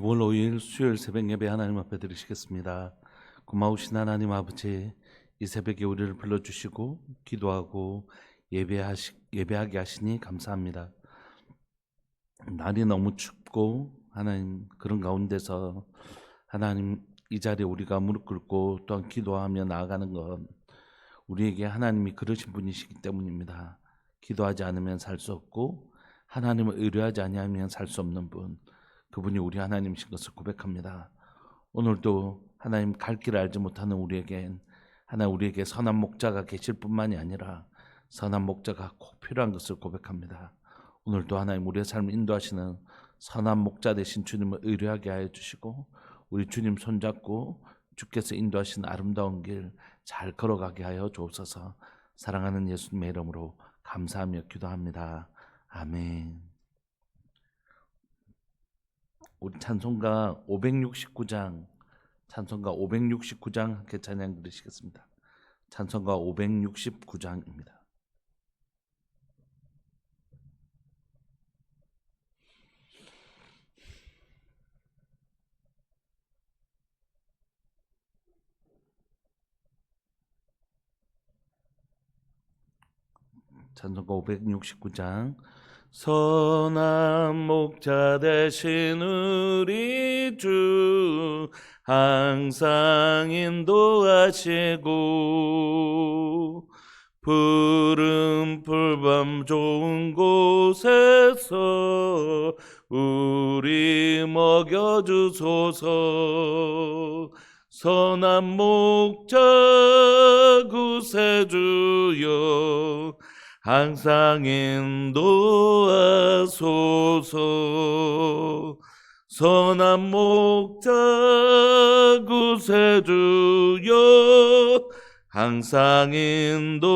6월 5일 수요일 새벽 예배 하나님 앞에 드리시겠습니다. 고마우신 하나님 아버지, 이 새벽에 우리를 불러주시고 기도하고 예배하게 하시니 감사합니다. 날이 너무 춥고 하나님 그런 가운데서 하나님 이 자리에 우리가 무릎 꿇고 또한 기도하며 나아가는 건 우리에게 하나님이 그러신 분이시기 때문입니다. 기도하지 않으면 살 수 없고 하나님을 의뢰하지 아니하면 살 수 없는 분, 그분이 우리 하나님이신 것을 고백합니다. 오늘도 하나님 갈 길을 알지 못하는 우리에게 선한 목자가 계실 뿐만이 아니라 선한 목자가 꼭 필요한 것을 고백합니다. 오늘도 하나님 우리의 삶을 인도하시는 선한 목자 되신 주님을 의뢰하게 하여 주시고 우리 주님 손잡고 주께서 인도하시는 아름다운 길 잘 걸어가게 하여 주옵소서. 사랑하는 예수님의 이름으로 감사하며 기도합니다. 아멘. 우리 찬송가 569장 함께 찬양 드리시겠습니다. 찬송가 569장입니다. 찬송가 569장. 선한 목자 되신 우리 주 항상 인도하시고 푸른 풀밤 좋은 곳에서 우리 먹여주소서. 선한 목자 구세주여 항상 인도하소서. 선한 목자 구세주여 항상 인도하소서.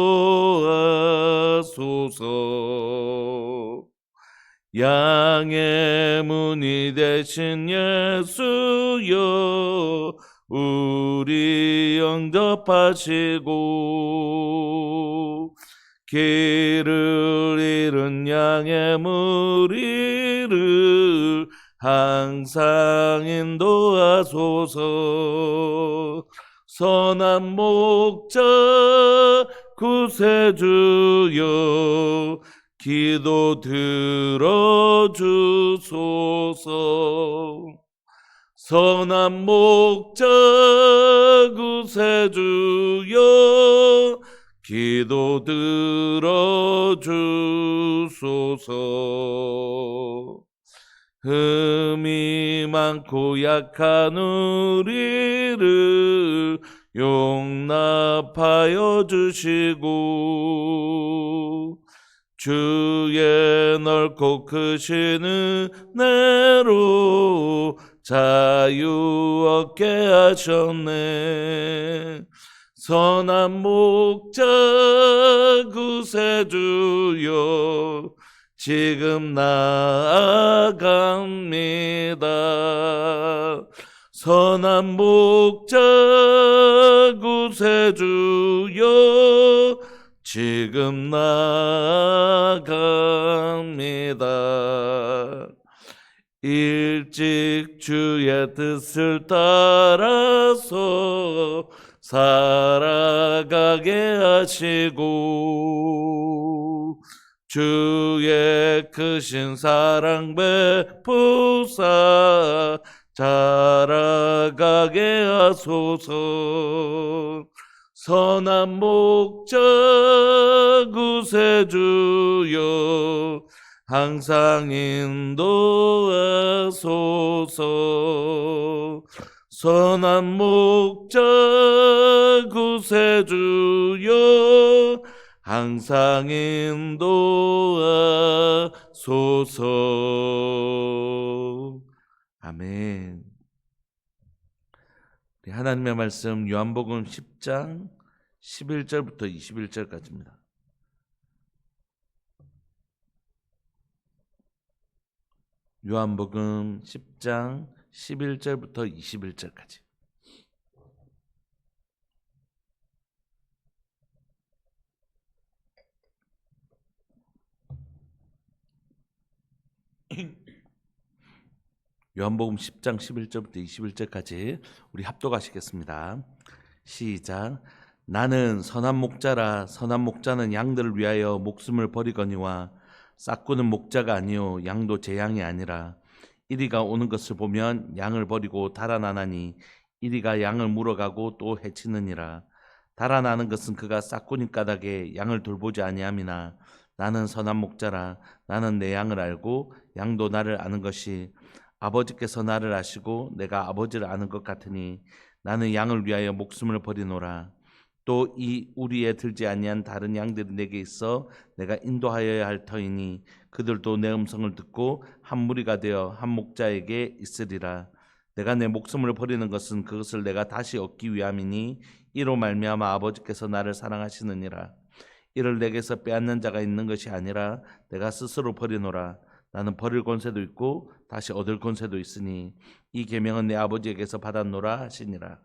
양의 문이 되신 예수여 우리 영접하시고 길을 잃은 양의 무리를 항상 인도하소서. 선한 목자 구세주여 기도 들어주소서. 선한 목자 구세주여 기도 들어주소서. 흠이 많고 약한 우리를 용납하여 주시고 주의 넓고 크신 은혜로 자유 얻게 하셨네. 선한 목자 구세주여 지금 나아갑니다. 선한 목자 구세주여 지금 나아갑니다. 일찍 주의 뜻을 따라서 살아가게 하시고 주의 크신 사랑 베푸사 자라가게 하소서. 선한 목자 구세주여 항상 인도하소서. 선한 목자 구세주여 항상 인도하소서. 아멘. 하나님의 말씀 요한복음 10장 11절부터 21절까지입니다. 요한복음 10장 11절부터 21절까지. 요한복음 10장 11절부터 21절까지 우리 합독하시겠습니다. 시작. 나는 선한 목자라. 선한 목자는 양들을 위하여 목숨을 버리거니와 싹구는 목자가 아니요 양도 제 양이 아니라. 이리가 오는 것을 보면 양을 버리고 달아나나니 이리가 양을 물어가고 또 해치느니라. 달아나는 것은 그가 싹구니 까닭에 양을 돌보지 아니함이나 나는 선한 목자라. 나는 내 양을 알고 양도 나를 아는 것이 아버지께서 나를 아시고 내가 아버지를 아는 것 같으니 나는 양을 위하여 목숨을 버리노라. 또 이 우리에 들지 아니한 다른 양들이 내게 있어 내가 인도하여야 할 터이니 그들도 내 음성을 듣고 한 무리가 되어 한 목자에게 있으리라. 내가 내 목숨을 버리는 것은 그것을 내가 다시 얻기 위함이니 이로 말미암아 아버지께서 나를 사랑하시느니라. 이를 내게서 빼앗는 자가 있는 것이 아니라 내가 스스로 버리노라. 나는 버릴 권세도 있고 다시 얻을 권세도 있으니 이 계명은 내 아버지에게서 받았노라 하시니라.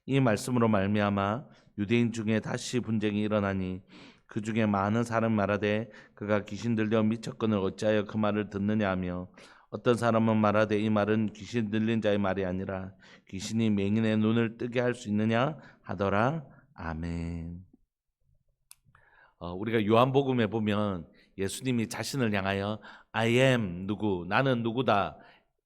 이 말씀으로 말미암아 유대인 중에 다시 분쟁이 일어나니 그 중에 많은 사람이 말하되 그가 귀신 들려 미쳤거늘 어찌하여 그 말을 듣느냐 하며 어떤 사람은 말하되 이 말은 귀신 들린 자의 말이 아니라 귀신이 맹인의 눈을 뜨게 할 수 있느냐 하더라. 아멘. 우리가 요한복음에 보면 예수님이 자신을 향하여 I am 누구, 나는 누구다.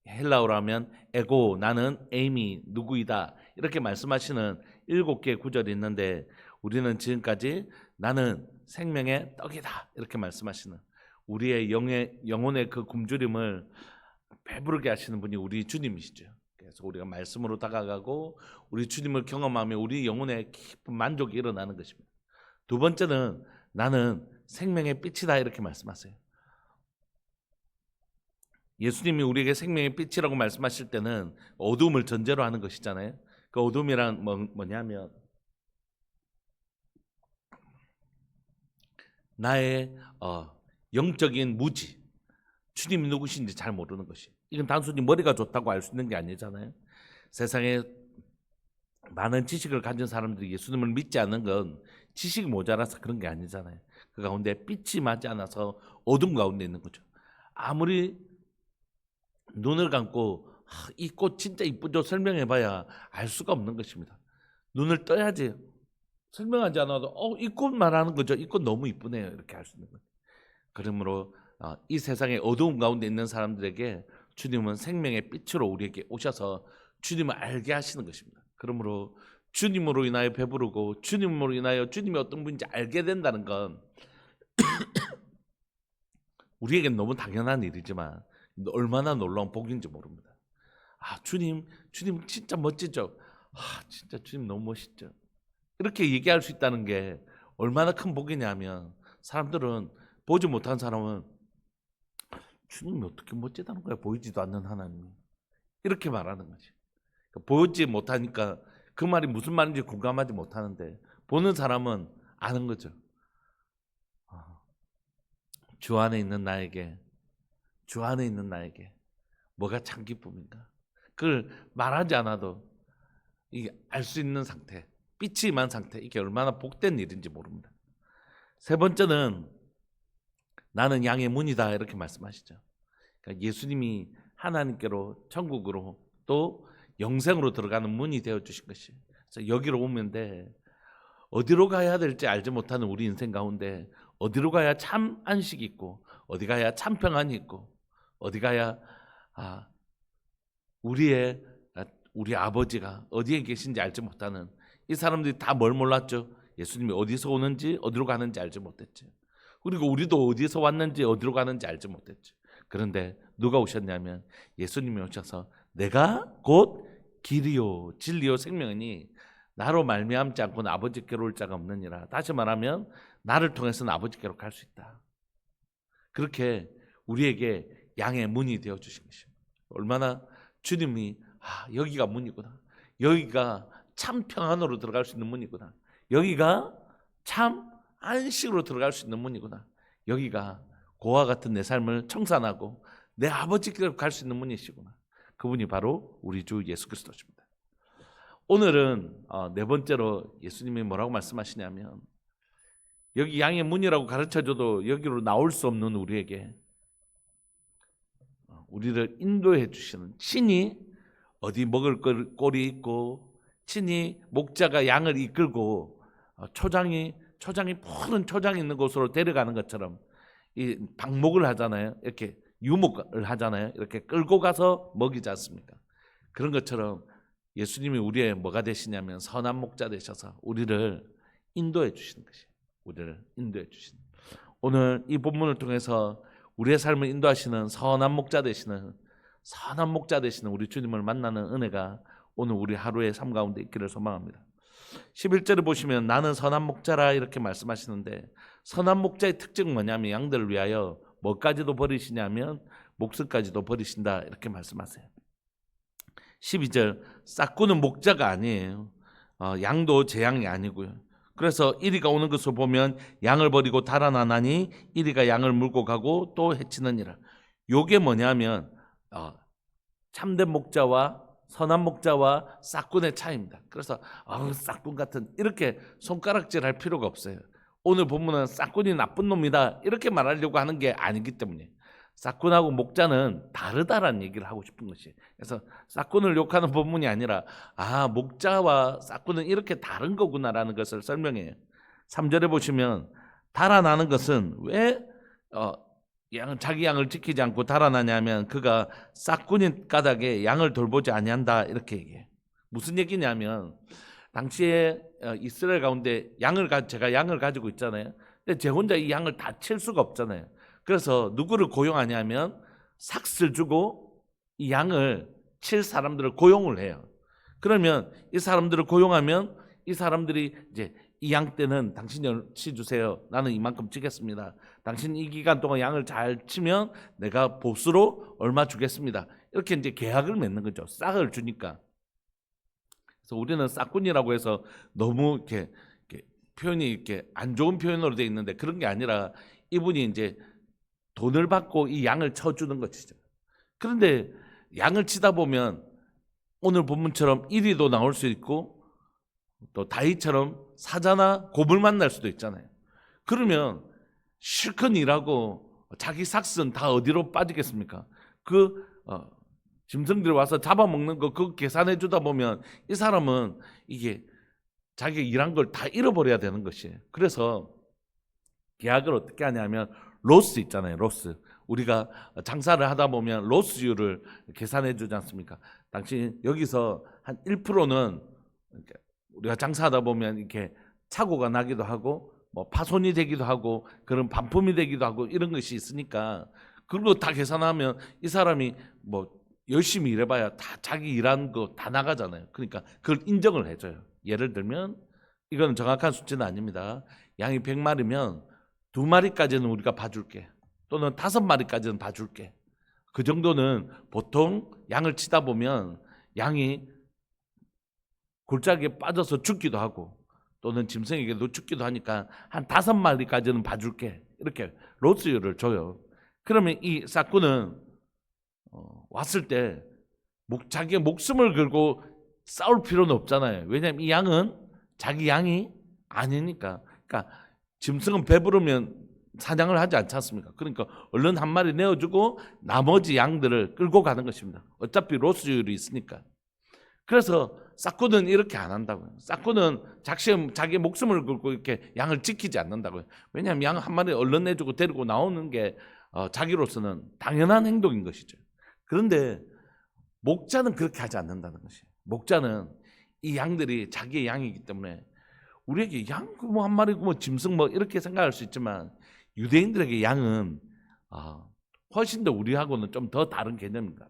헬라어로 하면 에고, 나는 에이미, 누구이다. 이렇게 말씀하시는 7개의 구절이 있는데 우리는 지금까지 나는 생명의 떡이다. 이렇게 말씀하시는 우리의 영혼의 그 굶주림을 배부르게 하시는 분이 우리 주님이시죠. 그래서 우리가 말씀으로 다가가고 우리 주님을 경험하며 우리 영혼의 깊은 만족이 일어나는 것입니다. 두 번째는 나는 생명의 빛이다 이렇게 말씀하세요. 예수님이 우리에게 생명의 빛이라고 말씀하실 때는 어두움을 전제로 하는 것이잖아요. 그 어둠이란 뭐냐면 나의 영적인 무지, 주님이 누구신지 잘 모르는 것이. 이건 단순히 머리가 좋다고 알 수 있는 게 아니잖아요. 세상에 많은 지식을 가진 사람들이 예수님을 믿지 않는 건 지식이 모자라서 그런 게 아니잖아요. 그 가운데 빛이 맞지 않아서 어둠 가운데 있는 거죠. 아무리 눈을 감고 이 꽃 진짜 이쁘죠 설명해봐야 알 수가 없는 것입니다. 눈을 떠야지 설명하지 않아도 이 꽃 말하는 거죠. 이 꽃 너무 이쁘네요. 이렇게 할 수 있는 거예요. 그러므로 이 세상의 어두움 가운데 있는 사람들에게 주님은 생명의 빛으로 우리에게 오셔서 주님을 알게 하시는 것입니다. 그러므로 주님으로 인하여 배부르고 주님으로 인하여 주님이 어떤 분인지 알게 된다는 건 우리에게는 너무 당연한 일이지만 얼마나 놀라운 복인지 모릅니다. 주님 진짜 멋지죠? 진짜 주님 너무 멋있죠? 이렇게 얘기할 수 있다는 게 얼마나 큰 복이냐면 사람들은 보지 못한 사람은 주님이 어떻게 멋지다는 거야? 보이지도 않는 하나님이. 이렇게 말하는 거지. 보지 못하니까 그 말이 무슨 말인지 공감하지 못하는데 보는 사람은 아는 거죠. 주 안에 있는 나에게 뭐가 참 기쁨인가? 그걸 말하지 않아도 이게 알 수 있는 상태, 빛이 임한 상태, 이게 얼마나 복된 일인지 모릅니다. 세 번째는 나는 양의 문이다 이렇게 말씀하시죠. 그러니까 예수님이 하나님께로 천국으로 또 영생으로 들어가는 문이 되어주신 것이. 그래서 여기로 오면 돼. 어디로 가야 될지 알지 못하는 우리 인생 가운데 어디로 가야 참 안식이 있고 어디 가야 참 평안이 있고 어디 가야 우리 아버지가 어디에 계신지 알지 못하는 이 사람들이 다 뭘 몰랐죠? 예수님이 어디서 오는지 어디로 가는지 알지 못했죠. 그리고 우리도 어디서 왔는지 어디로 가는지 알지 못했죠. 그런데 누가 오셨냐면 예수님이 오셔서 내가 곧 길이요 진리요 생명이니 나로 말미암지 않고는 아버지께로 올 자가 없느니라. 다시 말하면 나를 통해서는 아버지께로 갈 수 있다. 그렇게 우리에게 양의 문이 되어주신 것입니다. 얼마나 주님이 여기가 문이구나. 여기가 참 평안으로 들어갈 수 있는 문이구나. 여기가 참 안식으로 들어갈 수 있는 문이구나. 여기가 고와 같은 내 삶을 청산하고 내 아버지께로 갈 수 있는 문이시구나. 그분이 바로 우리 주 예수 그리스도십니다. 오늘은 네 번째로 예수님이 뭐라고 말씀하시냐면 여기 양의 문이라고 가르쳐줘도 여기로 나올 수 없는 우리에게 우리를 인도해 주시는, 친히 어디 먹을 꼴이 있고 친히 목자가 양을 이끌고 초장이 푸른 초장이 있는 곳으로 데려가는 것처럼 이 방목을 하잖아요. 이렇게 유목을 하잖아요. 이렇게 끌고 가서 먹이지 않습니까? 그런 것처럼 예수님이 우리의 뭐가 되시냐면 선한 목자 되셔서 우리를 인도해 주시는 것이에요. 우리를 인도해 주시는. 오늘 이 본문을 통해서 우리의 삶을 인도하시는 선한 목자 되시는 우리 주님을 만나는 은혜가 오늘 우리 하루의 삶 가운데 있기를 소망합니다. 11절을 보시면 나는 선한 목자라 이렇게 말씀하시는데, 선한 목자의 특징은 뭐냐면 양들을 위하여 뭐까지도 버리시냐면 목숨까지도 버리신다 이렇게 말씀하세요. 12절, 싹구는 목자가 아니에요. 양도 제 양이 아니고요. 그래서 이리가 오는 것을 보면 양을 버리고 달아나나니 이리가 양을 물고 가고 또 해치느니라. 요게 뭐냐면 참된 목자와 선한 목자와 싹군의 차이입니다. 그래서 싹군 같은 이렇게 손가락질할 필요가 없어요. 오늘 본문은 싹군이 나쁜 놈이다 이렇게 말하려고 하는 게 아니기 때문에 싹군하고 목자는 다르다라는 얘기를 하고 싶은 것이에요. 그래서 싹군을 욕하는 본문이 아니라 목자와 싹군은 이렇게 다른 거구나라는 것을 설명해요. 3절에 보시면 달아나는 것은 왜 자기 양을 지키지 않고 달아나냐면 그가 싹군인 까닭에 양을 돌보지 아니한다 이렇게 얘기해요. 무슨 얘기냐면 당시에 이스라엘 가운데 제가 양을 가지고 있잖아요. 근데 제 혼자 이 양을 다 칠 수가 없잖아요. 그래서 누구를 고용하냐면 삭스를 주고 이 양을 칠 사람들을 고용을 해요. 그러면 이 사람들을 고용하면 이 사람들이 이제 이 양 때는 당신이 치 주세요. 나는 이만큼 치겠습니다. 당신 이 기간 동안 양을 잘 치면 내가 보수로 얼마 주겠습니다. 이렇게 이제 계약을 맺는 거죠. 싹을 주니까. 그래서 우리는 싹군이라고 해서 너무 이렇게 표현이 이렇게 안 좋은 표현으로 되어 있는데 그런 게 아니라 이분이 이제 돈을 받고 이 양을 쳐주는 것이죠. 그런데 양을 치다 보면 오늘 본문처럼 이리도 나올 수 있고 또 다윗처럼 사자나 곰을 만날 수도 있잖아요. 그러면 실컷 일하고 자기 삭스는 다 어디로 빠지겠습니까? 짐승들이 와서 잡아먹는 거 그거 계산해 주다 보면 이 사람은 이게 자기가 일한 걸 다 잃어버려야 되는 것이에요. 그래서 계약을 어떻게 하냐면 로스 있잖아요. 로스. 우리가 장사를 하다 보면 로스율을 계산해 주지 않습니까? 당신 여기서 한 1%는 우리가 장사하다 보면 이렇게 착오가 나기도 하고 뭐 파손이 되기도 하고 그런 반품이 되기도 하고 이런 것이 있으니까 그거 다 계산하면 이 사람이 뭐 열심히 일해봐야 다 자기 일한 거 다 나가잖아요. 그러니까 그걸 인정을 해줘요. 예를 들면 이거는 정확한 수치는 아닙니다. 양이 100마리면 2마리까지는 우리가 봐줄게. 또는 5마리까지는 봐줄게. 그 정도는 보통 양을 치다 보면 양이 골짜기에 빠져서 죽기도 하고 또는 짐승에게도 죽기도 하니까 한 5마리까지는 봐줄게. 이렇게 로스율을 줘요. 그러면 이 싹군은 왔을 때 자기의 목숨을 걸고 싸울 필요는 없잖아요. 왜냐하면 이 양은 자기 양이 아니니까. 그러니까 짐승은 배부르면 사냥을 하지 않지 않습니까? 그러니까 얼른 한 마리 내어주고 나머지 양들을 끌고 가는 것입니다. 어차피 로스율이 있으니까. 그래서 싹군은 이렇게 안 한다고요. 싹군은 자기 목숨을 걸고 이렇게 양을 지키지 않는다고요. 왜냐하면 양 한 마리 얼른 내주고 데리고 나오는 게 자기로서는 당연한 행동인 것이죠. 그런데 목자는 그렇게 하지 않는다는 것이에요. 목자는 이 양들이 자기의 양이기 때문에 우리에게 양 뭐 한 마리 뭐 짐승 뭐 이렇게 생각할 수 있지만 유대인들에게 양은 훨씬 더 우리하고는 좀 더 다른 개념입니다.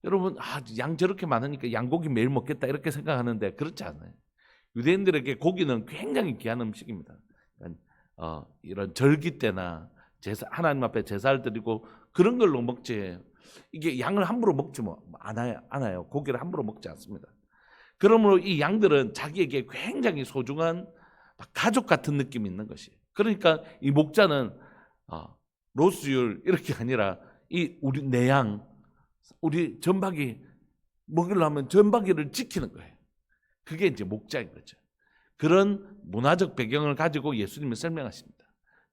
여러분 양 저렇게 많으니까 양고기 매일 먹겠다 이렇게 생각하는데 그렇지 않아요. 유대인들에게 고기는 굉장히 귀한 음식입니다. 그러니까, 이런 절기 때나 하나님 앞에 제사를 드리고 그런 걸로 먹지 이게 양을 함부로 먹지 않아요. 고기를 함부로 먹지 않습니다. 그러므로 이 양들은 자기에게 굉장히 소중한 가족 같은 느낌이 있는 것이에요. 그러니까 이 목자는 로스율 이렇게 아니라 내 양 우리 전박이 먹으려면 전박이를 지키는 거예요. 그게 이제 목자인 거죠. 그런 문화적 배경을 가지고 예수님은 설명하십니다.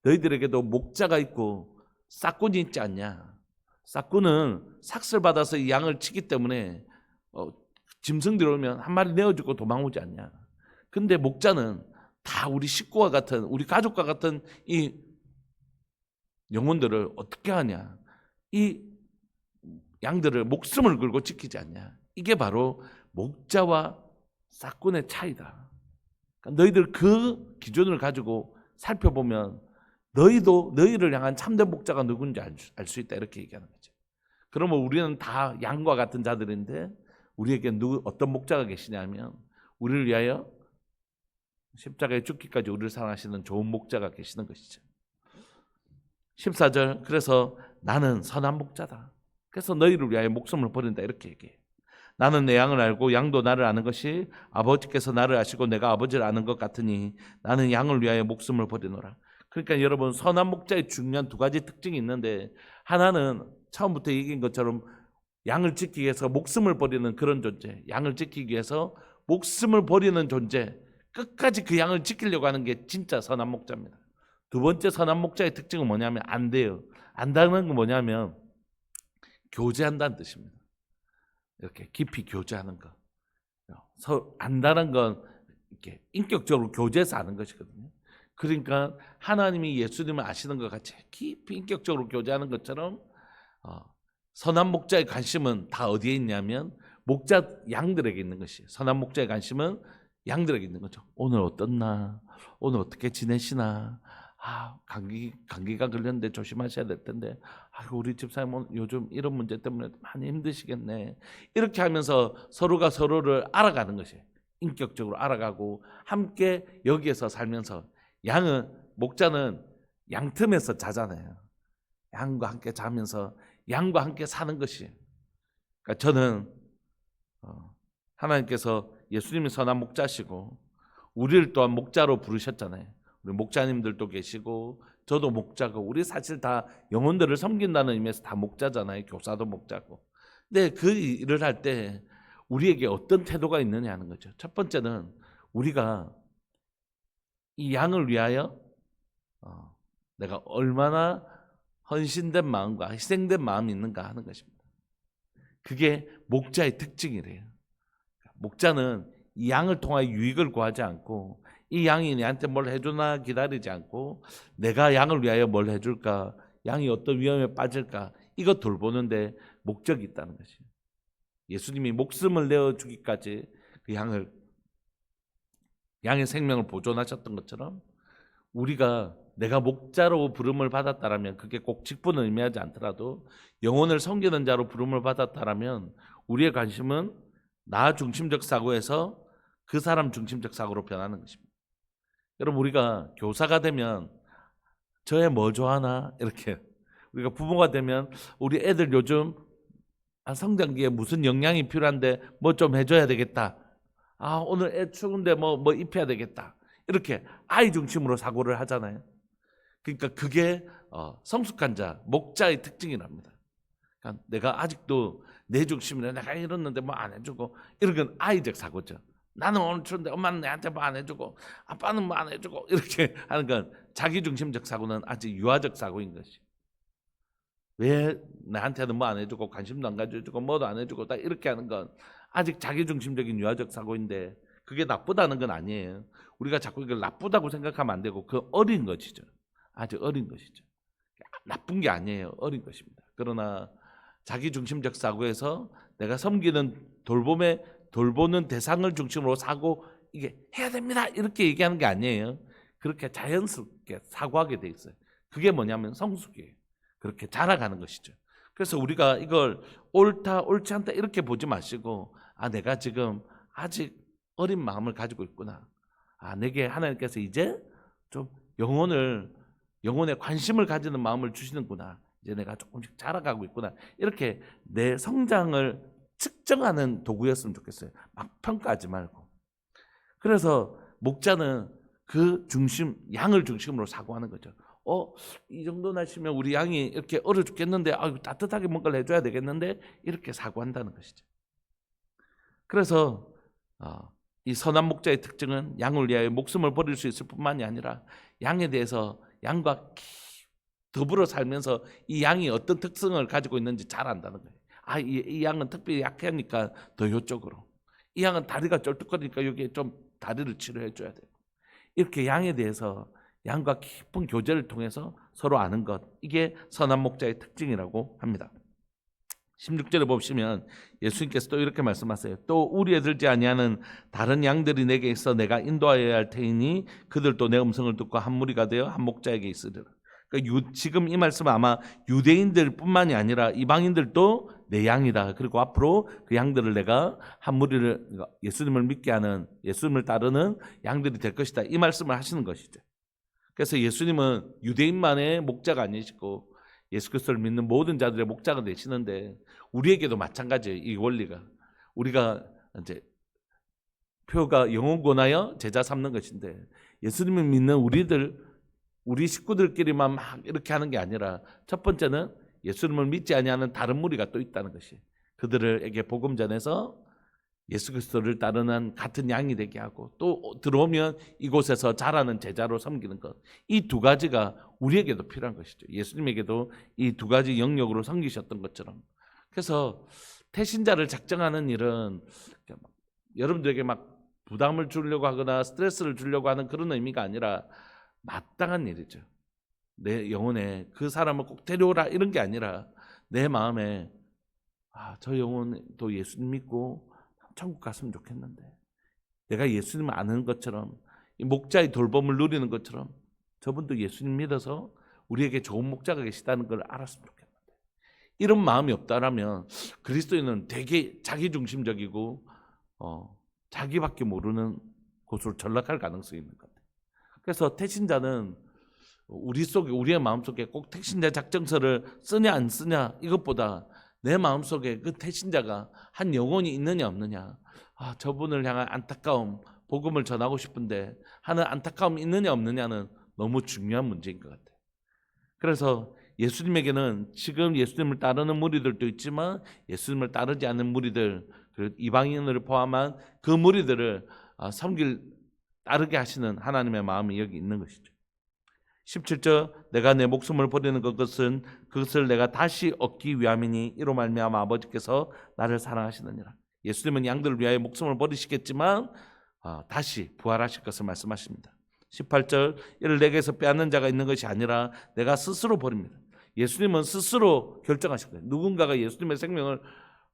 너희들에게도 목자가 있고 싹군이 있지 않냐? 싹구는 삭슬 받아서 이 양을 치기 때문에 짐승 들어오면 한 마리 내어주고 도망오지 않냐. 근데 목자는 다 우리 식구와 같은, 우리 가족과 같은 이 영혼들을 어떻게 하냐. 이 양들을 목숨을 걸고 지키지 않냐. 이게 바로 목자와 싹군의 차이다. 그러니까 너희들 그 기준을 가지고 살펴보면 너희도 너희를 향한 참된 목자가 누군지 알 수 있다, 이렇게 얘기하는 거죠. 그러면 우리는 다 양과 같은 자들인데 우리에게 어떤 목자가 계시냐면 우리를 위하여 십자가에 죽기까지 우리를 사랑하시는 좋은 목자가 계시는 것이죠. 14절, 그래서 나는 선한 목자다. 그래서 너희를 위하여 목숨을 버린다, 이렇게 얘기해요. 나는 내 양을 알고 양도 나를 아는 것이 아버지께서 나를 아시고 내가 아버지를 아는 것 같으니 나는 양을 위하여 목숨을 버리노라. 그러니까 여러분, 선한 목자의 중요한 두 가지 특징이 있는데, 하나는 처음부터 얘기한 것처럼 양을 지키기 위해서 목숨을 버리는 그런 존재, 양을 지키기 위해서 목숨을 버리는 존재, 끝까지 그 양을 지키려고 하는 게 진짜 선한 목자입니다. 두 번째 선한 목자의 특징은 뭐냐면 안 돼요. 안다는 건 뭐냐면 교제한다는 뜻입니다. 이렇게 깊이 교제하는 거. 안다는 건 이렇게 인격적으로 교제해서 아는 것이거든요. 그러니까 하나님이 예수님을 아시는 것 같이 깊이 인격적으로 교제하는 것처럼 선한 목자의 관심은 다 어디에 있냐면 목자 양들에게 있는 것이에요. 선한 목자의 관심은 양들에게 있는 거죠. 오늘 어떻나? 오늘 어떻게 지내시나? 감기가 걸렸는데 조심하셔야 될 텐데, 우리 집사님은 요즘 이런 문제 때문에 많이 힘드시겠네. 이렇게 하면서 서로가 서로를 알아가는 것이에요. 인격적으로 알아가고 함께 여기에서 살면서, 목자는 양 틈에서 자잖아요. 양과 함께 자면서 양과 함께 사는 것이에요. 그러니까 저는 하나님께서 예수님이 선한 목자시고 우리를 또한 목자로 부르셨잖아요. 우리 목자님들도 계시고 저도 목자고, 우리 사실 다 영혼들을 섬긴다는 의미에서 다 목자잖아요. 교사도 목자고. 근데 그 일을 할 때 우리에게 어떤 태도가 있느냐 하는 거죠. 첫 번째는 우리가 이 양을 위하여 내가 얼마나 헌신된 마음과 희생된 마음이 있는가 하는 것입니다. 그게 목자의 특징이래요. 목자는 이 양을 통하여 유익을 구하지 않고, 이 양이 내한테 뭘 해주나 기다리지 않고, 내가 양을 위하여 뭘 해줄까, 양이 어떤 위험에 빠질까, 이거 돌보는데 목적이 있다는 것이에요. 예수님이 목숨을 내어주기까지 그 양의 생명을 보존하셨던 것처럼, 우리가 내가 목자로 부름을 받았다라면, 그게 꼭 직분을 의미하지 않더라도 영혼을 섬기는 자로 부름을 받았다라면 우리의 관심은 나 중심적 사고에서 그 사람 중심적 사고로 변하는 것입니다. 여러분, 우리가 교사가 되면 저 애 뭐 좋아하나, 이렇게 우리가 부모가 되면 우리 애들 요즘 성장기에 무슨 영양이 필요한데 뭐 좀 해줘야 되겠다, 오늘 애 추운데 뭐 입혀야 되겠다, 이렇게 아이 중심으로 사고를 하잖아요. 그러니까 그게 성숙한 자, 목자의 특징이랍니다. 그러니까 내가 아직도 내 중심이라 내가 이랬는데 뭐 안 해주고, 이런 건 아이적 사고죠. 나는 오늘 추운데 엄마는 내한테 뭐 안 해주고, 아빠는 뭐 안 해주고, 이렇게 하는 건 자기 중심적 사고는 아직 유아적 사고인 것이. 왜 나한테는 뭐 안 해주고, 관심도 안 가져주고, 뭐도 안 해주고, 딱 이렇게 하는 건 아직 자기 중심적인 유아적 사고인데, 그게 나쁘다는 건 아니에요. 우리가 자꾸 이걸 나쁘다고 생각하면 안 되고, 그 어린 것이죠. 아주 어린 것이죠. 나쁜 게 아니에요. 어린 것입니다. 그러나 자기 중심적 사고에서 내가 섬기는 돌보는 대상을 중심으로 사고, 이게 해야 됩니다, 이렇게 얘기하는 게 아니에요. 그렇게 자연스럽게 사고하게 돼 있어요. 그게 뭐냐면 성숙이에요. 그렇게 자라가는 것이죠. 그래서 우리가 이걸 옳다 옳지 않다 이렇게 보지 마시고, 내가 지금 아직 어린 마음을 가지고 있구나, 내게 하나님께서 이제 좀 영혼에 관심을 가지는 마음을 주시는구나, 이제 내가 조금씩 자라가고 있구나, 이렇게 내 성장을 측정하는 도구였으면 좋겠어요. 막 평가하지 말고. 그래서 목자는 그 양을 중심으로 사고하는 거죠. 이 정도 날씨면 우리 양이 이렇게 얼어 죽겠는데, 따뜻하게 뭔가를 해줘야 되겠는데, 이렇게 사고한다는 것이죠. 그래서 이 선한 목자의 특징은 양을 위하여 목숨을 버릴 수 있을 뿐만이 아니라 양에 대해서 양과 더불어 살면서 이 양이 어떤 특성을 가지고 있는지 잘 안다는 거예요. 이 양은 특별히 약하니까 더 이쪽으로. 이 양은 다리가 쫄뚝거리니까 여기에 좀 다리를 치료해 줘야 돼요. 이렇게 양에 대해서 양과 깊은 교제를 통해서 서로 아는 것, 이게 선한 목자의 특징이라고 합니다. 16절에 보시면 예수님께서 또 이렇게 말씀하세요. 또 우리에 들지 아니하는 다른 양들이 내게 있어 내가 인도하여야 할 테이니 그들도 내 음성을 듣고 한 무리가 되어 한 목자에게 있으리라. 그러니까 지금 이 말씀은 아마 유대인들뿐만이 아니라 이방인들도 내 양이다. 그리고 앞으로 그 양들을 내가 한 무리를, 예수님을 믿게 하는, 예수님을 따르는 양들이 될 것이다. 이 말씀을 하시는 것이죠. 그래서 예수님은 유대인만의 목자가 아니시고 예수 그리스도를 믿는 모든 자들의 목자가 되시는데, 우리에게도 마찬가지예요. 이 원리가. 우리가 이제 표가 영혼 권하여 제자 삼는 것인데, 예수님을 믿는 우리 식구들끼리만 막 이렇게 하는 게 아니라, 첫 번째는 예수님을 믿지 아니하는 다른 무리가 또 있다는 것이, 그들에게 복음 전해서 예수 그리스도를 따르는 같은 양이 되게 하고, 또 들어오면 이곳에서 자라는 제자로 섬기는 것, 이 두 가지가 우리에게도 필요한 것이죠. 예수님에게도 이 두 가지 영역으로 섬기셨던 것처럼. 그래서 태신자를 작정하는 일은 여러분들에게 막 부담을 주려고 하거나 스트레스를 주려고 하는 그런 의미가 아니라 마땅한 일이죠. 내 영혼에 그 사람을 꼭 데려오라 이런 게 아니라, 내 마음에 저 영혼도 예수님 믿고 천국 갔으면 좋겠는데, 내가 예수님을 아는 것처럼, 이 목자의 돌봄을 누리는 것처럼 저분도 예수님 믿어서 우리에게 좋은 목자가 계시다는 걸 알았으면 좋겠는데, 이런 마음이 없다라면 그리스도인은 되게 자기중심적이고 자기밖에 모르는 곳으로 전락할 가능성이 있는 것 같아요. 그래서 태신자는 우리의 마음속에 꼭 태신자 작정서를 쓰냐 안 쓰냐 이것보다, 내 마음속에 그 태신자가 한 영혼이 있느냐 없느냐, 저분을 향한 안타까움, 복음을 전하고 싶은데 하는 안타까움이 있느냐 없느냐는 너무 중요한 문제인 것 같아요. 그래서 예수님에게는 지금 예수님을 따르는 무리들도 있지만 예수님을 따르지 않는 무리들, 그리고 이방인을 포함한 그 무리들을 따르게 하시는 하나님의 마음이 여기 있는 것이죠. 17절, 내가 내 목숨을 버리는 그것을 내가 다시 얻기 위함이니 이로 말미암아 아버지께서 나를 사랑하시느니라. 예수님은 양들을 위하여 목숨을 버리시겠지만 다시 부활하실 것을 말씀하십니다. 18절, 이를 내게서 빼앗는 자가 있는 것이 아니라 내가 스스로 버립니다. 예수님은 스스로 결정하신 거예요. 누군가가 예수님의 생명을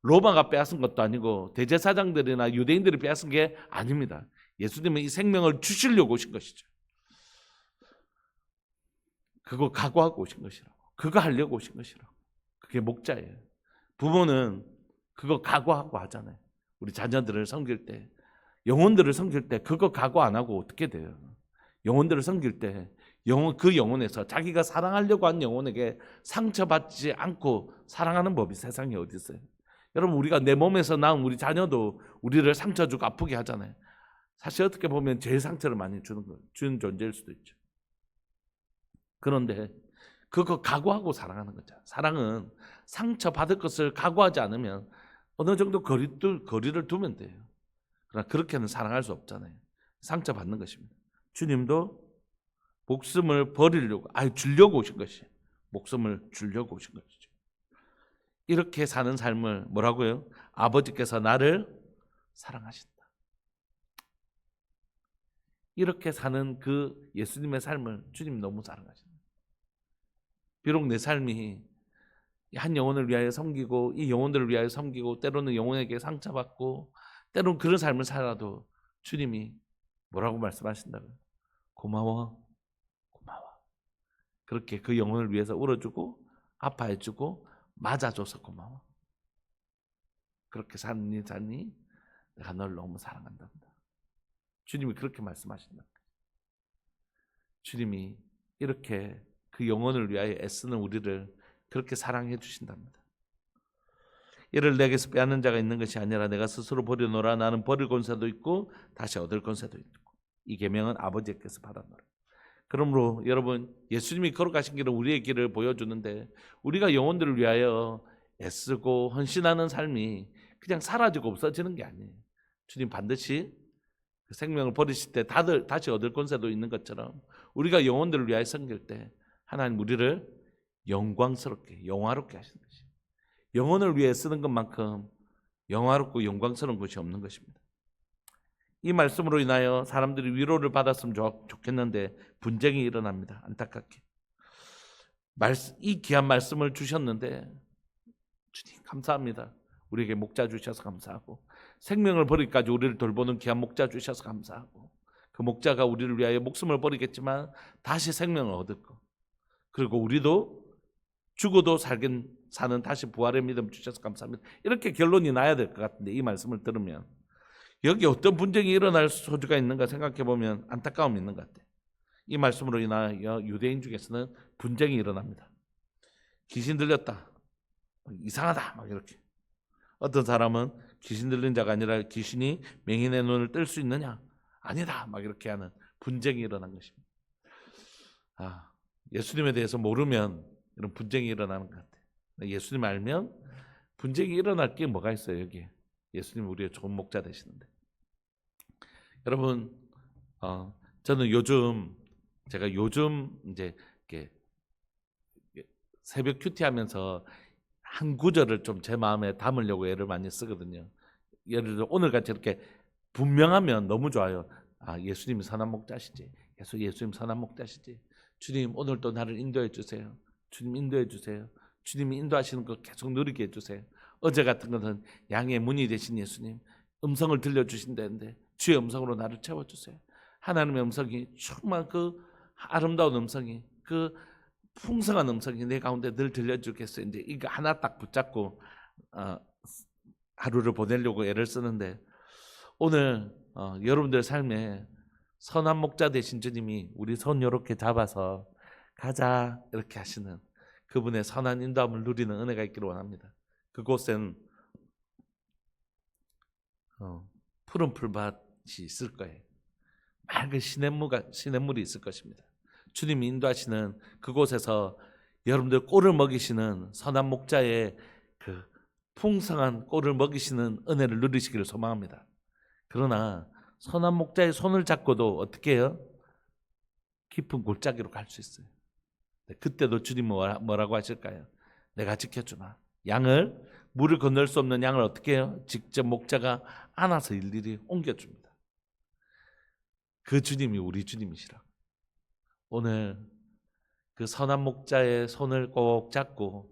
로마가 빼앗은 것도 아니고 대제사장들이나 유대인들이 빼앗은 게 아닙니다. 예수님은 이 생명을 주시려고 오신 것이죠. 그거 각오하고 오신 것이라고. 그거 하려고 오신 것이라고. 그게 목자예요. 부모는 그거 각오하고 하잖아요. 우리 자녀들을 섬길 때, 영혼들을 섬길 때 그거 각오 안 하고 어떻게 돼요? 영혼들을 섬길 때 그 영혼에서 자기가 사랑하려고 한 영혼에게 상처받지 않고 사랑하는 법이 세상에 어디 있어요? 여러분, 우리가 내 몸에서 낳은 우리 자녀도 우리를 상처 주고 아프게 하잖아요. 사실 어떻게 보면 제일 상처를 많이 주는 존재일 수도 있죠. 그런데 그거 각오하고 사랑하는 거죠. 사랑은 상처받을 것을 각오하지 않으면 어느 정도 거리를 두면 돼요. 그러나 그렇게는 사랑할 수 없잖아요. 상처받는 것입니다. 주님도 목숨을 주려고 오신 것이, 목숨을 주려고 오신 것이죠. 이렇게 사는 삶을 뭐라고요? 아버지께서 나를 사랑하신다. 이렇게 사는 그 예수님의 삶을 주님 너무 사랑하십니다. 비록 내 삶이 한 영혼을 위하여 섬기고 이 영혼들을 위하여 섬기고 때로는 영혼에게 상처받고 때로는 그런 삶을 살아도 주님이 뭐라고 말씀하신다고요? 고마워. 그렇게 그 영혼을 위해서 울어주고 아파해주고 맞아줘서 고마워. 그렇게 사니 내가 널 너무 사랑한단다. 주님이 그렇게 말씀하신다. 주님이 이렇게 그 영혼을 위하여 애쓰는 우리를 그렇게 사랑해 주신답니다. 이를 내게서 빼앗는 자가 있는 것이 아니라 내가 스스로 버려놓으라. 나는 버릴 권세도 있고 다시 얻을 권세도 있고 이 계명은 아버지께서 받았노라. 그러므로 여러분, 예수님이 걸어가신 길은 우리의 길을 보여주는데, 우리가 영혼들을 위하여 애쓰고 헌신하는 삶이 그냥 사라지고 없어지는 게 아니에요. 주님 반드시 그 생명을 버리실 때 다시 얻을 권세도 있는 것처럼 우리가 영혼들을 위하여 섬길 때 하나님 우리를 영광스럽게 영화롭게 하시는 것이 영혼을 위해 쓰는 것만큼 영화롭고 영광스러운 것이 없는 것입니다. 이 말씀으로 인하여 사람들이 위로를 받았으면 좋겠는데 분쟁이 일어납니다. 안타깝게 이 귀한 말씀을 주셨는데 주님 감사합니다. 우리에게 목자 주셔서 감사하고 생명을 버리기까지 우리를 돌보는 귀한 목자 주셔서 감사하고 그 목자가 우리를 위하여 목숨을 버리겠지만 다시 생명을 얻을 것 그리고 우리도 죽어도 사는 다시 부활의 믿음 주셔서 감사합니다. 이렇게 결론이 나야 될 것 같은데 이 말씀을 들으면 여기 어떤 분쟁이 일어날 소지가 있는가 생각해 보면 안타까움이 있는 것 같아요. 이 말씀으로 인하여 유대인 중에서는 분쟁이 일어납니다. 귀신 들렸다, 이상하다 막 이렇게. 어떤 사람은 귀신 들린 자가 아니라 귀신이 맹인의 눈을 뜰 수 있느냐? 아니다 막 이렇게 하는 분쟁이 일어난 것입니다. 예수님에 대해서 모르면 이런 분쟁이 일어나는 것 같아요. 예수님 알면 분쟁이 일어날 게 뭐가 있어요? 여기에 예수님 우리의 좋은 목자 되시는데 여러분 저는 제가 요즘 이제 이렇게 새벽 큐티 하면서 한 구절을 좀 제 마음에 담으려고 애를 많이 쓰거든요. 예를 들어 오늘같이 이렇게 분명하면 너무 좋아요. 예수님이 선한 목자시지. 예수님 선한 목자시지. 주님 오늘도 나를 인도해 주세요. 주님 인도해 주세요. 주님이 인도하시는 거 계속 누리게 해주세요. 어제 같은 것은 양의 문이 되신 예수님 음성을 들려주신다는데 주의 음성으로 나를 채워주세요. 하나님의 음성이 정말 그 아름다운 음성이 그 풍성한 음성이 내 가운데 늘 들려주겠어요. 이제 이거 하나 딱 붙잡고 하루를 보내려고 애를 쓰는데 오늘 여러분들 삶에 선한 목자 되신 주님이 우리 손 이렇게 잡아서 가자 이렇게 하시는 그분의 선한 인도함을 누리는 은혜가 있기를 원합니다. 그곳엔 푸른 풀밭이 있을 거예요. 맑은 시냇물이 있을 것입니다. 주님이 인도하시는 그곳에서 여러분들 꼴을 먹이시는 선한 목자의 그 풍성한 꼴을 먹이시는 은혜를 누리시기를 소망합니다. 그러나 선한 목자의 손을 잡고도 어떻게 해요? 깊은 골짜기로 갈 수 있어요. 그때도 주님은 뭐라고 하실까요? 내가 지켜주마. 물을 건널 수 없는 양을 어떻게 해요? 직접 목자가 안아서 일일이 옮겨줍니다. 그 주님이 우리 주님이시라. 오늘 그 선한 목자의 손을 꼭 잡고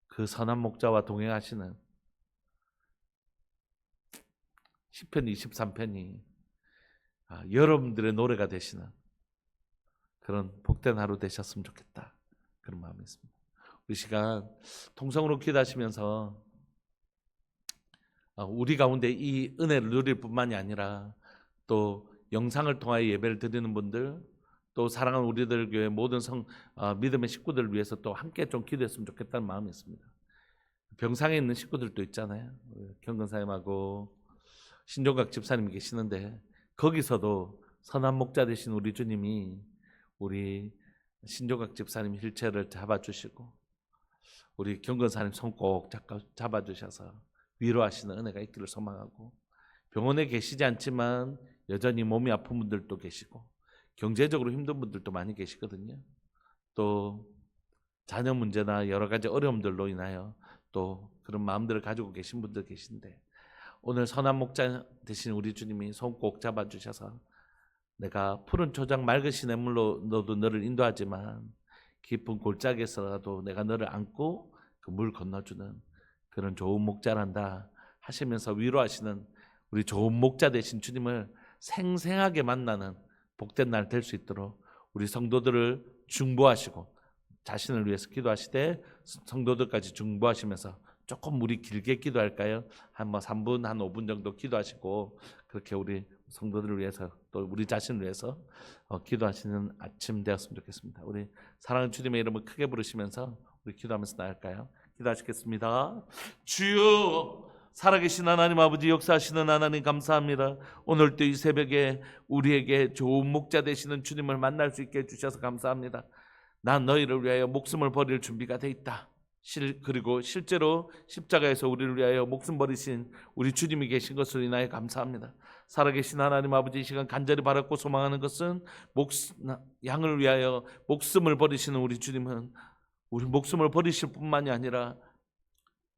그 선한 목자와 동행하시는 시편 23편이 여러분들의 노래가 되시는 그런 복된 하루 되셨으면 좋겠다. 그런 마음이 있습니다. 우리 시간 통성으로 기도하시면서 우리 가운데 이 은혜를 누릴 뿐만이 아니라 또 영상을 통하여 예배를 드리는 분들 또 사랑하는 우리들 교회 모든 믿음의 식구들을 위해서 또 함께 좀 기도했으면 좋겠다는 마음이 있습니다. 병상에 있는 식구들도 있잖아요. 경건사님하고 신종각 집사님이 계시는데 거기서도 선한 목자 되신 우리 주님이 우리 신종각 집사님 휠체어를 잡아주시고 우리 경건사님 손 꼭 잡아주셔서 위로하시는 은혜가 있기를 소망하고 병원에 계시지 않지만 여전히 몸이 아픈 분들도 계시고 경제적으로 힘든 분들도 많이 계시거든요. 또 자녀 문제나 여러 가지 어려움들로 인하여 또 그런 마음들을 가지고 계신 분들 계신데 오늘 선한 목자 되신 우리 주님이 손 꼭 잡아주셔서 내가 푸른 초장 맑은 시냇물로 너도 너를 인도하지만 깊은 골짜기에서라도 내가 너를 안고 그 물 건너주는 그런 좋은 목자란다 하시면서 위로하시는 우리 좋은 목자 되신 주님을 생생하게 만나는 복된 날 될 수 있도록 우리 성도들을 중보하시고 자신을 위해서 기도하시되 성도들까지 중보하시면서 조금 우리 길게 기도할까요? 한 3분, 한 5분 정도 기도하시고 그렇게 우리 성도들을 위해서 또 우리 자신을 위해서 기도하시는 아침 되었으면 좋겠습니다. 우리 사랑하는 주님의 이름을 크게 부르시면서 우리 기도하면서 나갈까요? 기도하시겠습니다. 주여 살아계신 하나님 아버지 역사하시는 하나님 감사합니다. 오늘도 이 새벽에 우리에게 좋은 목자 되시는 주님을 만날 수 있게 해주셔서 감사합니다. 난 너희를 위하여 목숨을 버릴 준비가 돼 있다. 그리고 실제로 십자가에서 우리를 위하여 목숨 버리신 우리 주님이 계신 것을 인하여 감사합니다. 살아계신 하나님 아버지 이 시간 간절히 바랐고 소망하는 것은 양을 위하여 목숨을 버리시는 우리 주님은 우리 목숨을 버리실 뿐만이 아니라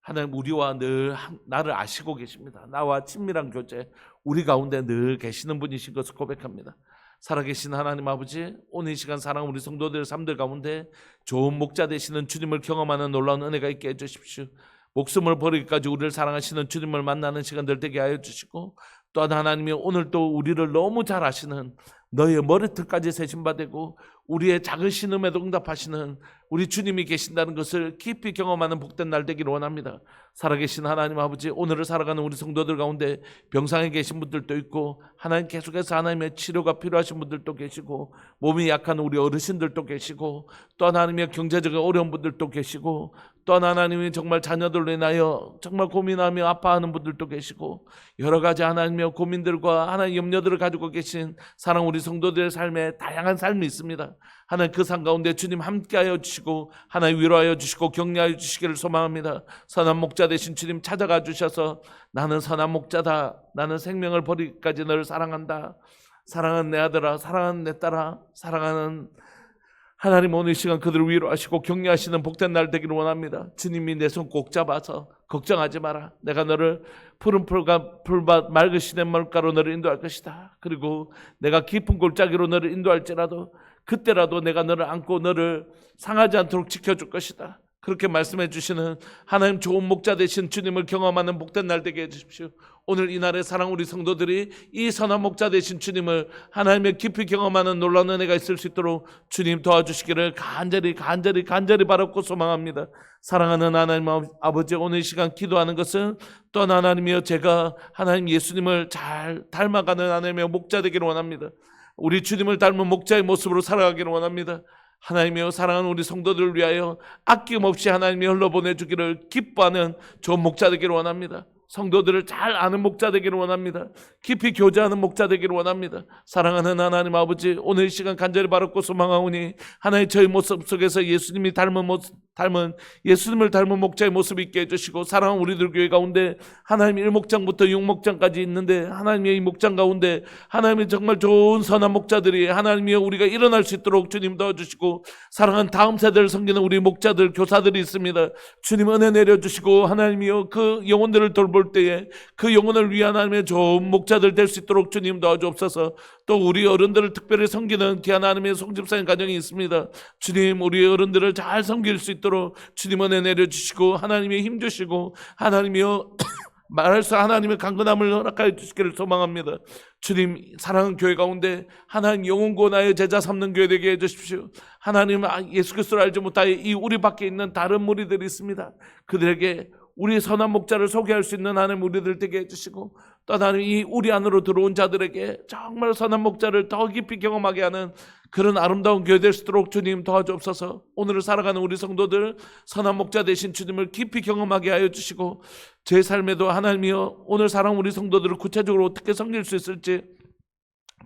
하나님 우리와 늘 나를 아시고 계십니다. 나와 친밀한 교제, 우리 가운데 늘 계시는 분이신 것을 고백합니다. 살아계신 하나님 아버지, 오늘 이 시간 사랑 우리 성도들 삶들 가운데 좋은 목자 되시는 주님을 경험하는 놀라운 은혜가 있게 해주십시오. 목숨을 버리기까지 우리를 사랑하시는 주님을 만나는 시간들 되게 하여 주시고, 또한 하나님이 오늘 또 우리를 너무 잘 아시는, 너의 머리털까지 세심받고 우리의 작은 신음에도 응답하시는 우리 주님이 계신다는 것을 깊이 경험하는 복된 날 되기를 원합니다. 살아계신 하나님 아버지, 오늘을 살아가는 우리 성도들 가운데 병상에 계신 분들도 있고, 하나님 계속해서 하나님의 치료가 필요하신 분들도 계시고, 몸이 약한 우리 어르신들도 계시고, 또 하나님의 경제적인 어려운 분들도 계시고, 또 하나님이 정말 자녀들로 인하여 정말 고민하며 아파하는 분들도 계시고, 여러 가지 하나님의 고민들과 하나님의 염려들을 가지고 계신 사랑 우리 성도들의 삶에 다양한 삶이 있습니다. 하나님 그 삶 가운데 주님 함께하여 주시고 하나님 위로하여 주시고 격려하여 주시기를 소망합니다. 선한 목자 되신 주님 찾아가 주셔서 나는 선한 목자다, 나는 생명을 버리기까지 너를 사랑한다, 사랑하는 내 아들아, 사랑하는 내 딸아, 사랑하는 하나님, 오늘 이 시간 그들을 위로하시고 격려하시는 복된 날 되기를 원합니다. 주님이 내 손 꼭 잡아서 걱정하지 마라, 내가 너를 푸른 풀밭 맑은 시냇물가로 너를 인도할 것이다, 그리고 내가 깊은 골짜기로 너를 인도할지라도 그때라도 내가 너를 안고 너를 상하지 않도록 지켜줄 것이다, 그렇게 말씀해 주시는 하나님 좋은 목자 되신 주님을 경험하는 복된 날 되게 해주십시오. 오늘 이날의 사랑 우리 성도들이 이 선한 목자 되신 주님을 하나님의 깊이 경험하는 놀라운 은혜가 있을 수 있도록 주님 도와주시기를 간절히 바랍고 소망합니다. 사랑하는 하나님 아버지, 오늘 이 시간 기도하는 것은 또한 하나님이여, 제가 하나님 예수님을 잘 닮아가는 하나님의 목자 되기를 원합니다. 우리 주님을 닮은 목자의 모습으로 살아가기를 원합니다. 하나님이여, 사랑하는 우리 성도들을 위하여 아낌없이 하나님이 흘러보내주기를 기뻐하는 좋은 목자 되기를 원합니다. 성도들을 잘 아는 목자 되기를 원합니다. 깊이 교제하는 목자 되기를 원합니다. 사랑하는 하나님 아버지, 오늘 이 시간 간절히 바랍고 소망하오니 하나님 저희 모습 속에서 예수님을 닮은 목자의 모습이 있게 해주시고, 사랑하는 우리들 교회 가운데 하나님 1목장부터 6목장까지 있는데, 하나님의 이 목장 가운데 하나님의 정말 좋은 선한 목자들이 하나님이여 우리가 일어날 수 있도록 주님 도와주시고, 사랑하는 다음 세대를 섬기는 우리 목자들 교사들이 있습니다. 주님 은혜 내려주시고 하나님이여 그 영혼들을 돌볼 때에 그 영혼을 위한 하나님의 좋은 목자들 될 수 있도록 주님 도와주옵소서. 또 우리 어른들을 특별히 섬기는 귀한 하나님의 송집사님 가정이 있습니다. 주님, 우리 어른들을 잘 섬길 수 있도록 주님 은혜 내려주시고 하나님의 힘 주시고 하나님이여 말할 수 하나님의 강건함을 허락하여 주시기를 소망합니다. 주님, 사랑하는 교회 가운데 하나님 영혼 구원하여 제자 삼는 교회 되게 해주십시오. 하나님, 예수 그리스도를 알지 못하여 이 우리 밖에 있는 다른 무리들이 있습니다. 그들에게 우리 선한 목자를 소개할 수 있는 하나님 우리들 되게 해주시고, 또 하나님 이 우리 안으로 들어온 자들에게 정말 선한 목자를 더 깊이 경험하게 하는 그런 아름다운 교회 될 수 있도록 주님 도와주옵소서. 오늘을 살아가는 우리 성도들 선한 목자 되신 주님을 깊이 경험하게 하여 주시고, 제 삶에도 하나님이여 오늘 사랑하는 우리 성도들을 구체적으로 어떻게 섬길 수 있을지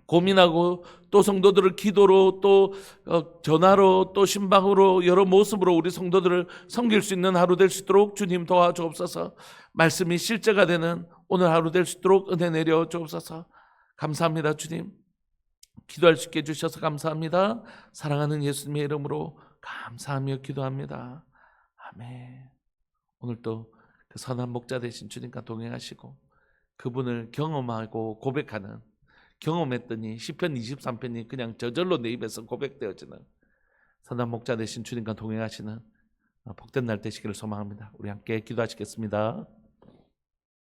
고민하고, 또 성도들을 기도로, 또 전화로, 또 신방으로 여러 모습으로 우리 성도들을 섬길 수 있는 하루 될 수 있도록 주님 도와주옵소서. 말씀이 실제가 되는 오늘 하루 될 수 있도록 은혜 내려 주옵소서. 감사합니다. 주님, 기도할 수 있게 해주셔서 감사합니다. 사랑하는 예수님의 이름으로 감사하며 기도합니다. 아멘. 오늘도 그 선한 목자 되신 주님과 동행하시고 그분을 경험하고 고백하는, 경험했더니 시편 23편이 그냥 저절로 내 입에서 고백되어지는 선한 목자 되신 주님과 동행하시는 복된 날 되시기를 소망합니다. 우리 함께 기도하시겠습니다.